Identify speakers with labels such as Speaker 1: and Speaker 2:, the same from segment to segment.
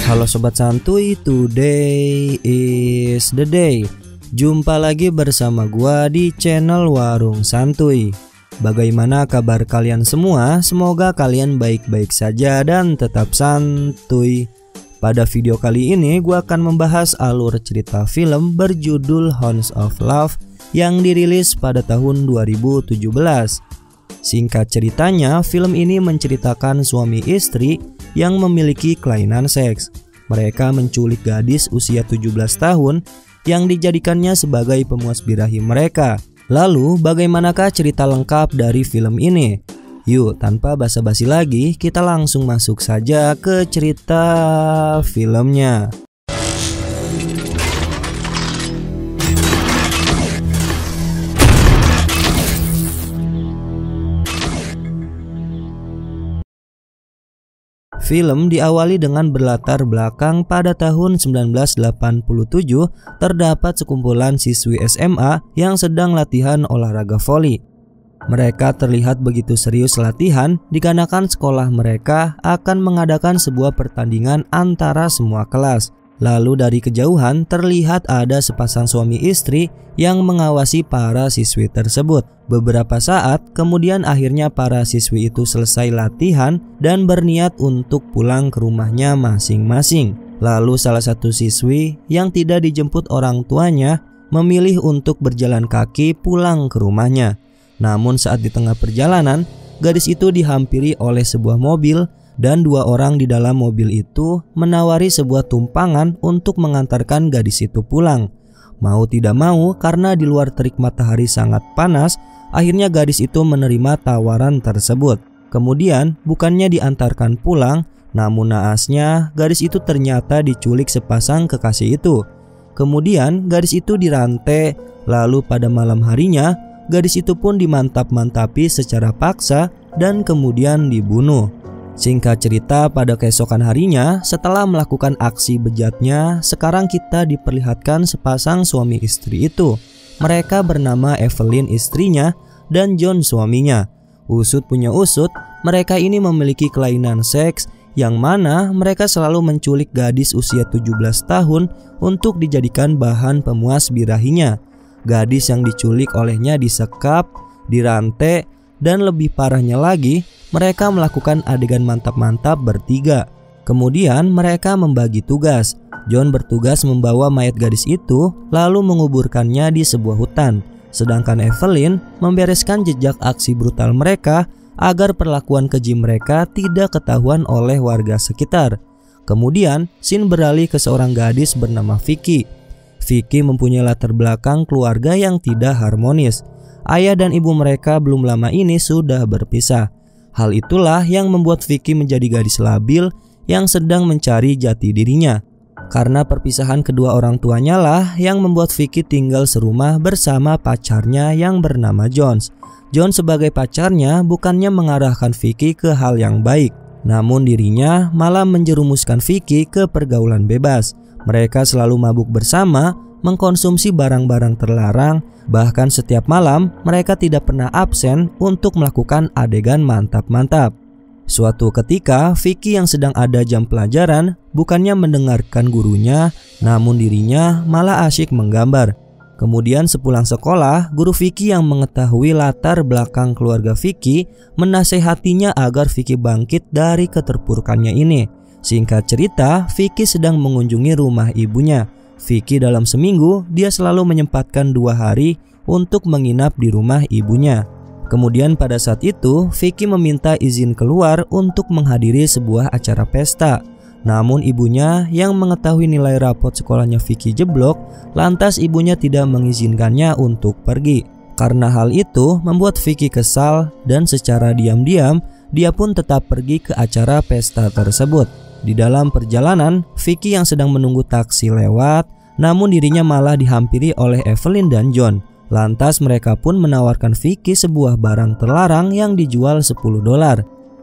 Speaker 1: Halo Sobat Santuy, today is the day. Jumpa lagi bersama gua di channel Warung Santuy. Bagaimana kabar kalian semua? Semoga kalian baik-baik saja dan tetap santuy. Pada video kali ini gua akan membahas alur cerita film berjudul Hounds of Love yang dirilis pada tahun 2017. Singkat ceritanya, film ini menceritakan suami istri yang memiliki kelainan seks. Mereka menculik gadis usia 17 tahun yang dijadikannya sebagai pemuas birahi mereka. Lalu bagaimanakah cerita lengkap dari film ini? Yuk, tanpa basa-basi lagi, kita langsung masuk saja ke cerita filmnya. Film diawali dengan berlatar belakang pada tahun 1987 terdapat sekumpulan siswi SMA yang sedang latihan olahraga voli. Mereka terlihat begitu serius latihan dikarenakan sekolah mereka akan mengadakan sebuah pertandingan antara semua kelas. Lalu dari kejauhan terlihat ada sepasang suami istri yang mengawasi para siswi tersebut. Beberapa saat kemudian akhirnya para siswi itu selesai latihan dan berniat untuk pulang ke rumahnya masing-masing. Lalu salah satu siswi yang tidak dijemput orang tuanya memilih untuk berjalan kaki pulang ke rumahnya. Namun saat di tengah perjalanan, gadis itu dihampiri oleh sebuah mobil dan dua orang di dalam mobil itu menawari sebuah tumpangan untuk mengantarkan gadis itu pulang. Mau tidak mau, karena di luar terik matahari sangat panas, akhirnya gadis itu menerima tawaran tersebut. Kemudian bukannya diantarkan pulang, namun naasnya gadis itu ternyata diculik sepasang kekasih itu. Kemudian gadis itu dirantai, lalu pada malam harinya gadis itu pun dimantap-mantapi secara paksa dan kemudian dibunuh. Singkat cerita, pada keesokan harinya setelah melakukan aksi bejatnya, sekarang kita diperlihatkan sepasang suami istri itu. Mereka bernama Evelyn istrinya dan John suaminya. Usut punya usut, mereka ini memiliki kelainan seks yang mana mereka selalu menculik gadis usia 17 tahun untuk dijadikan bahan pemuas birahinya. Gadis yang diculik olehnya disekap, dirantai, dan lebih parahnya lagi, mereka melakukan adegan mantap-mantap bertiga. Kemudian mereka membagi tugas. John bertugas membawa mayat gadis itu lalu menguburkannya di sebuah hutan. Sedangkan Evelyn membereskan jejak aksi brutal mereka agar perlakuan keji mereka tidak ketahuan oleh warga sekitar. Kemudian scene beralih ke seorang gadis bernama Vicky. Vicky mempunyai latar belakang keluarga yang tidak harmonis. Ayah dan ibu mereka belum lama ini sudah berpisah. Hal itulah yang membuat Vicky menjadi gadis labil yang sedang mencari jati dirinya. Karena perpisahan kedua orang tuanya lah yang membuat Vicky tinggal serumah bersama pacarnya yang bernama Jones. John sebagai pacarnya bukannya mengarahkan Vicky ke hal yang baik, namun dirinya malah menjerumuskan Vicky ke pergaulan bebas. Mereka selalu mabuk bersama, mengkonsumsi barang-barang terlarang, bahkan setiap malam mereka tidak pernah absen untuk melakukan adegan mantap-mantap. Suatu ketika Vicky yang sedang ada jam pelajaran bukannya mendengarkan gurunya, namun dirinya malah asyik menggambar. Kemudian sepulang sekolah, guru Vicky yang mengetahui latar belakang keluarga Vicky menasehatinya agar Vicky bangkit dari keterpurukannya ini. Singkat cerita, Vicky sedang mengunjungi rumah ibunya. Vicky dalam seminggu dia selalu menyempatkan 2 hari untuk menginap di rumah ibunya. Kemudian pada saat itu Vicky meminta izin keluar untuk menghadiri sebuah acara pesta. Namun ibunya yang mengetahui nilai rapot sekolahnya Vicky jeblok, lantas ibunya tidak mengizinkannya untuk pergi. Karena hal itu membuat Vicky kesal dan secara diam-diam dia pun tetap pergi ke acara pesta tersebut. Di dalam perjalanan, Vicky yang sedang menunggu taksi lewat, namun dirinya malah dihampiri oleh Evelyn dan John. Lantas mereka pun menawarkan Vicky sebuah barang terlarang yang dijual $10.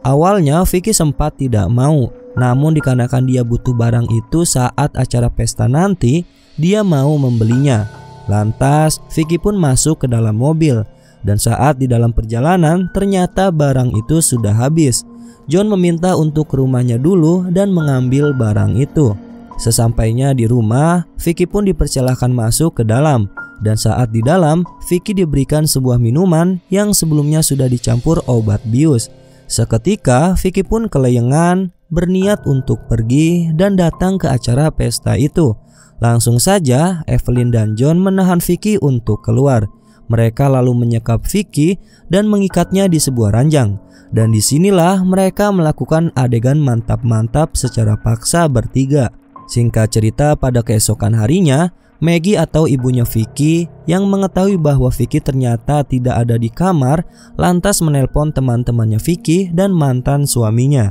Speaker 1: Awalnya Vicky sempat tidak mau, namun dikarenakan dia butuh barang itu saat acara pesta nanti, dia mau membelinya. Lantas Vicky pun masuk ke dalam mobil. Dan saat di dalam perjalanan, ternyata barang itu sudah habis. John meminta untuk ke rumahnya dulu dan mengambil barang itu. Sesampainya di rumah, Vicky pun dipersilahkan masuk ke dalam. Dan saat di dalam, Vicky diberikan sebuah minuman yang sebelumnya sudah dicampur obat bius. Seketika, Vicky pun kelayangan, berniat untuk pergi dan datang ke acara pesta itu. Langsung saja, Evelyn dan John menahan Vicky untuk keluar. Mereka lalu menyekap Vicky dan mengikatnya di sebuah ranjang. Dan disinilah mereka melakukan adegan mantap-mantap secara paksa bertiga. Singkat cerita, pada keesokan harinya, Maggie atau ibunya Vicky yang mengetahui bahwa Vicky ternyata tidak ada di kamar, lantas menelpon teman-temannya Vicky dan mantan suaminya.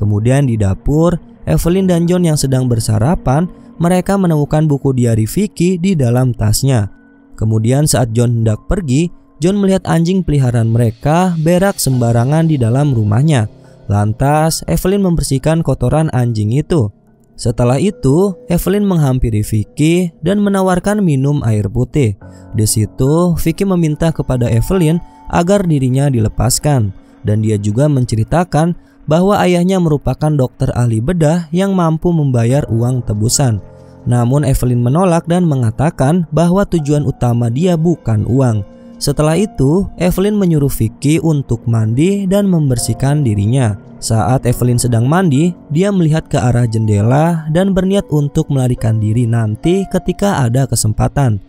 Speaker 1: Kemudian di dapur, Evelyn dan John yang sedang bersarapan, mereka menemukan buku diari Vicky di dalam tasnya. Kemudian saat John hendak pergi, John melihat anjing peliharaan mereka berak sembarangan di dalam rumahnya. Lantas Evelyn membersihkan kotoran anjing itu. Setelah itu, Evelyn menghampiri Vicky dan menawarkan minum air putih. Di situ, Vicky meminta kepada Evelyn agar dirinya dilepaskan, dan dia juga menceritakan bahwa ayahnya merupakan dokter ahli bedah yang mampu membayar uang tebusan. Namun Evelyn menolak dan mengatakan bahwa tujuan utama dia bukan uang. Setelah itu, Evelyn menyuruh Vicky untuk mandi dan membersihkan dirinya. Saat Evelyn sedang mandi, dia melihat ke arah jendela dan berniat untuk melarikan diri nanti ketika ada kesempatan.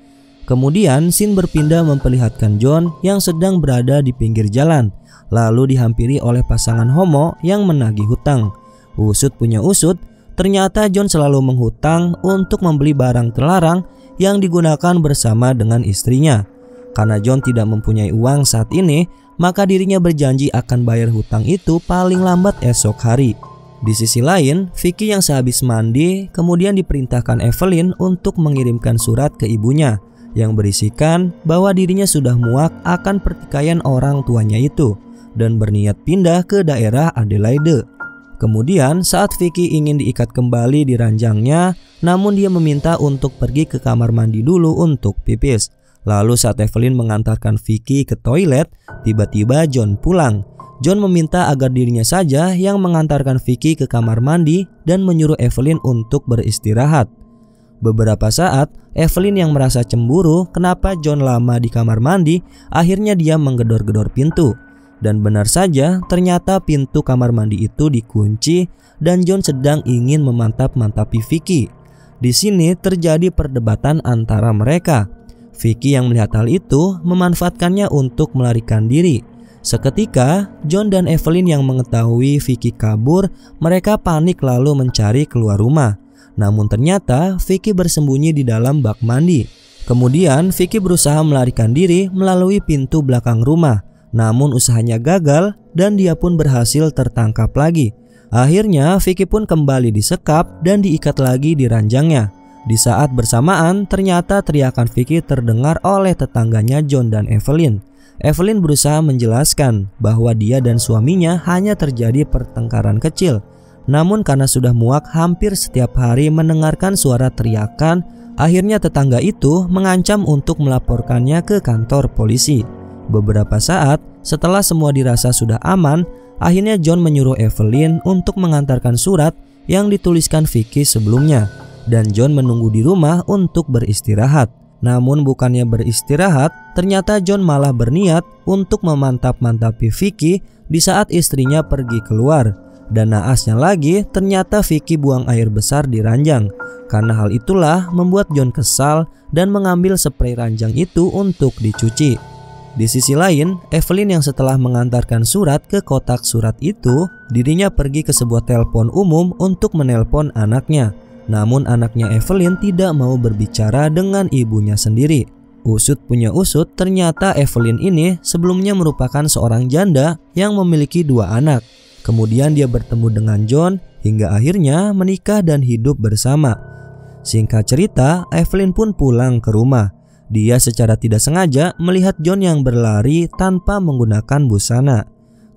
Speaker 1: Kemudian scene berpindah memperlihatkan John yang sedang berada di pinggir jalan, lalu dihampiri oleh pasangan homo yang menagih hutang. Usut punya usut, ternyata John selalu menghutang untuk membeli barang terlarang yang digunakan bersama dengan istrinya. Karena John tidak mempunyai uang saat ini, maka dirinya berjanji akan bayar hutang itu paling lambat esok hari. Di sisi lain, Vicky yang sehabis mandi kemudian diperintahkan Evelyn untuk mengirimkan surat ke ibunya yang berisikan bahwa dirinya sudah muak akan pertikaian orang tuanya itu dan berniat pindah ke daerah Adelaide. Kemudian saat Vicky ingin diikat kembali di ranjangnya, namun dia meminta untuk pergi ke kamar mandi dulu untuk pipis. Lalu saat Evelyn mengantarkan Vicky ke toilet, tiba-tiba John pulang. John meminta agar dirinya saja yang mengantarkan Vicky ke kamar mandi dan menyuruh Evelyn untuk beristirahat. Beberapa saat, Evelyn yang merasa cemburu kenapa John lama di kamar mandi, akhirnya dia menggedor-gedor pintu. Dan benar saja, ternyata pintu kamar mandi itu dikunci dan John sedang ingin memantap-mantapi Vicky. Di sini terjadi perdebatan antara mereka. Vicky yang melihat hal itu memanfaatkannya untuk melarikan diri. Seketika, John dan Evelyn yang mengetahui Vicky kabur, mereka panik lalu mencari keluar rumah. Namun ternyata Vicky bersembunyi di dalam bak mandi. Kemudian Vicky berusaha melarikan diri melalui pintu belakang rumah. Namun usahanya gagal dan dia pun berhasil tertangkap lagi. Akhirnya Vicky pun kembali disekap dan diikat lagi di ranjangnya. Di saat bersamaan, ternyata teriakan Vicky terdengar oleh tetangganya John dan Evelyn. Evelyn berusaha menjelaskan bahwa dia dan suaminya hanya terjadi pertengkaran kecil. Namun karena sudah muak hampir setiap hari mendengarkan suara teriakan, akhirnya tetangga itu mengancam untuk melaporkannya ke kantor polisi. Beberapa saat setelah semua dirasa sudah aman, akhirnya John menyuruh Evelyn untuk mengantarkan surat yang dituliskan Vicky sebelumnya. Dan John menunggu di rumah untuk beristirahat. Namun bukannya beristirahat, ternyata John malah berniat untuk memantap-mantapi Vicky di saat istrinya pergi keluar. Dan naasnya lagi, ternyata Vicky buang air besar di ranjang. Karena hal itulah membuat John kesal dan mengambil spray ranjang itu untuk dicuci. Di sisi lain, Evelyn yang setelah mengantarkan surat ke kotak surat itu, dirinya pergi ke sebuah telepon umum untuk menelpon anaknya. Namun anaknya Evelyn tidak mau berbicara dengan ibunya sendiri. Usut punya usut, ternyata Evelyn ini sebelumnya merupakan seorang janda yang memiliki 2 anak. Kemudian dia bertemu dengan John hingga akhirnya menikah dan hidup bersama. Singkat cerita, Evelyn pun pulang ke rumah. Dia secara tidak sengaja melihat John yang berlari tanpa menggunakan busana.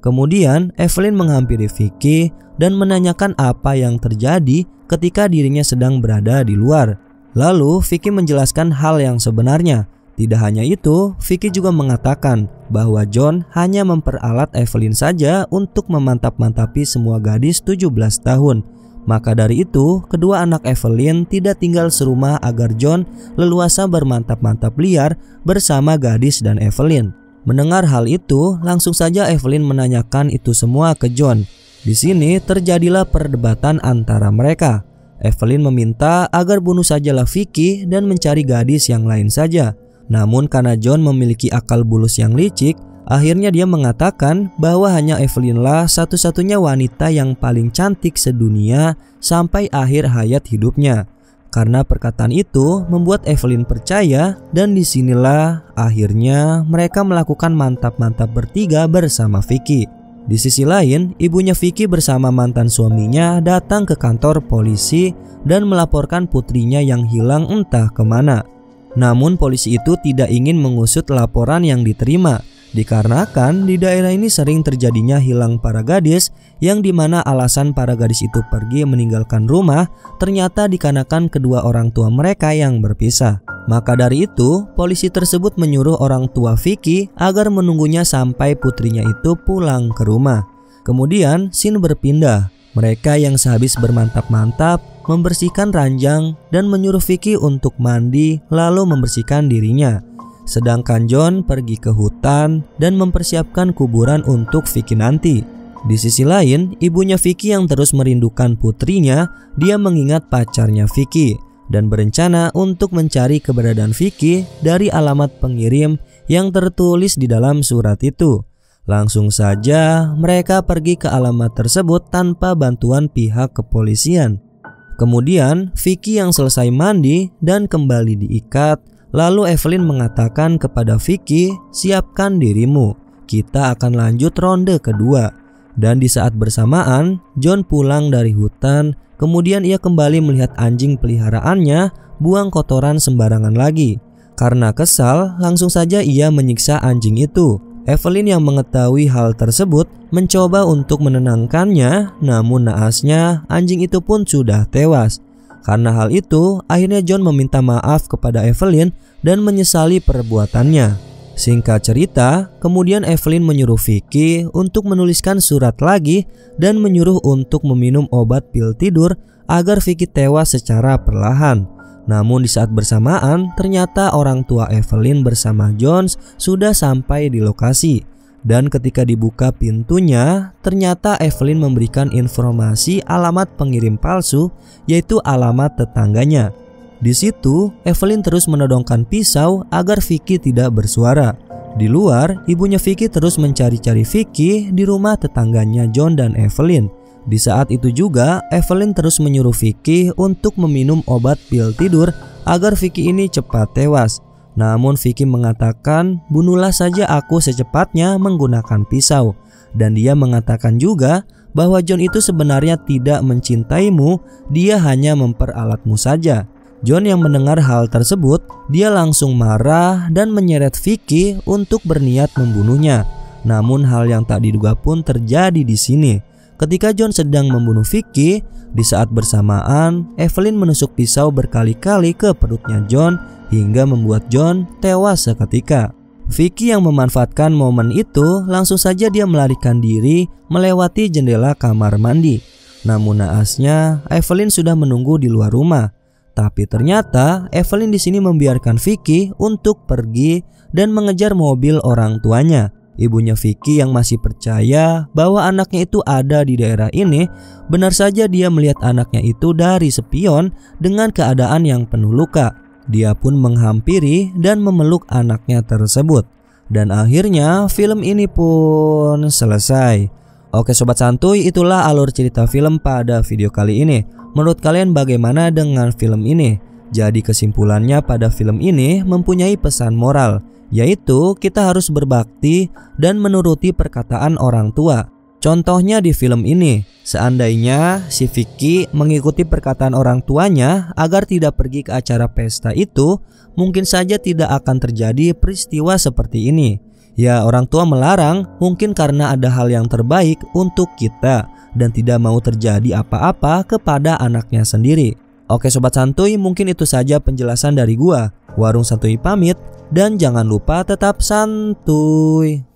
Speaker 1: Kemudian Evelyn menghampiri Vicky dan menanyakan apa yang terjadi ketika dirinya sedang berada di luar. Lalu Vicky menjelaskan hal yang sebenarnya. Tidak hanya itu, Vicky juga mengatakan bahwa John hanya memperalat Evelyn saja untuk memantap-mantapi semua gadis 17 tahun. Maka dari itu, kedua anak Evelyn tidak tinggal serumah agar John leluasa bermantap-mantap liar bersama gadis dan Evelyn. Mendengar hal itu, langsung saja Evelyn menanyakan itu semua ke John. Di sini terjadilah perdebatan antara mereka. Evelyn meminta agar bunuh sajalah Vicky dan mencari gadis yang lain saja. Namun karena John memiliki akal bulus yang licik, akhirnya dia mengatakan bahwa hanya Evelyn lah satu-satunya wanita yang paling cantik sedunia sampai akhir hayat hidupnya. Karena perkataan itu membuat Evelyn percaya, dan disinilah akhirnya mereka melakukan mantap-mantap bertiga bersama Vicky. Di sisi lain, ibunya Vicky bersama mantan suaminya datang ke kantor polisi dan melaporkan putrinya yang hilang entah kemana. Namun polisi itu tidak ingin mengusut laporan yang diterima, dikarenakan di daerah ini sering terjadinya hilang para gadis, yang dimana alasan para gadis itu pergi meninggalkan rumah ternyata dikarenakan kedua orang tua mereka yang berpisah. Maka dari itu, polisi tersebut menyuruh orang tua Vicky agar menunggunya sampai putrinya itu pulang ke rumah. Kemudian scene berpindah. Mereka yang sehabis bermantap-mantap membersihkan ranjang dan menyuruh Vicky untuk mandi lalu membersihkan dirinya. Sedangkan John pergi ke hutan dan mempersiapkan kuburan untuk Vicky nanti. Di sisi lain, ibunya Vicky yang terus merindukan putrinya, dia mengingat pacarnya Vicky dan berencana untuk mencari keberadaan Vicky dari alamat pengirim yang tertulis di dalam surat itu. Langsung saja mereka pergi ke alamat tersebut tanpa bantuan pihak kepolisian. Kemudian Vicky yang selesai mandi dan kembali diikat, lalu Evelyn mengatakan kepada Vicky, siapkan dirimu, kita akan lanjut ronde kedua. Dan di saat bersamaan John pulang dari hutan, kemudian ia kembali melihat anjing peliharaannya buang kotoran sembarangan lagi. Karena kesal, langsung saja ia menyiksa anjing itu. Evelyn yang mengetahui hal tersebut mencoba untuk menenangkannya, namun naasnya anjing itu pun sudah tewas. Karena hal itu, akhirnya John meminta maaf kepada Evelyn dan menyesali perbuatannya. Singkat cerita, kemudian Evelyn menyuruh Vicky untuk menuliskan surat lagi dan menyuruh untuk meminum obat pil tidur agar Vicky tewas secara perlahan. Namun di saat bersamaan, ternyata orang tua Evelyn bersama Jones sudah sampai di lokasi. Dan ketika dibuka pintunya, ternyata Evelyn memberikan informasi alamat pengirim palsu, yaitu alamat tetangganya. Di situ, Evelyn terus menodongkan pisau agar Vicky tidak bersuara. Di luar, ibunya Vicky terus mencari-cari Vicky di rumah tetangganya John dan Evelyn. Di saat itu juga, Evelyn terus menyuruh Vicky untuk meminum obat pil tidur agar Vicky ini cepat tewas. Namun Vicky mengatakan, bunuhlah saja aku secepatnya menggunakan pisau. Dan dia mengatakan juga bahwa John itu sebenarnya tidak mencintaimu, dia hanya memperalatmu saja. John yang mendengar hal tersebut, dia langsung marah dan menyeret Vicky untuk berniat membunuhnya. Namun hal yang tak diduga pun terjadi di sini. Ketika John sedang membunuh Vicky, di saat bersamaan Evelyn menusuk pisau berkali-kali ke perutnya John hingga membuat John tewas seketika. Vicky yang memanfaatkan momen itu langsung saja dia melarikan diri melewati jendela kamar mandi. Namun naasnya Evelyn sudah menunggu di luar rumah. Tapi ternyata Evelyn di sini membiarkan Vicky untuk pergi dan mengejar mobil orang tuanya. Ibunya Vicky yang masih percaya bahwa anaknya itu ada di daerah ini, benar saja dia melihat anaknya itu dari spion dengan keadaan yang penuh luka. Dia pun menghampiri dan memeluk anaknya tersebut. Dan akhirnya film ini pun selesai. Oke sobat santuy, itulah alur cerita film pada video kali ini. Menurut kalian bagaimana dengan film ini? Jadi kesimpulannya pada film ini mempunyai pesan moral, yaitu kita harus berbakti dan menuruti perkataan orang tua. Contohnya di film ini, seandainya si Vicky mengikuti perkataan orang tuanya agar tidak pergi ke acara pesta itu, mungkin saja tidak akan terjadi peristiwa seperti ini. Ya, orang tua melarang mungkin karena ada hal yang terbaik untuk kita dan tidak mau terjadi apa-apa kepada anaknya sendiri. Oke Sobat Santuy, mungkin itu saja penjelasan dari gua. Warung Santuy pamit, dan jangan lupa tetap santuy.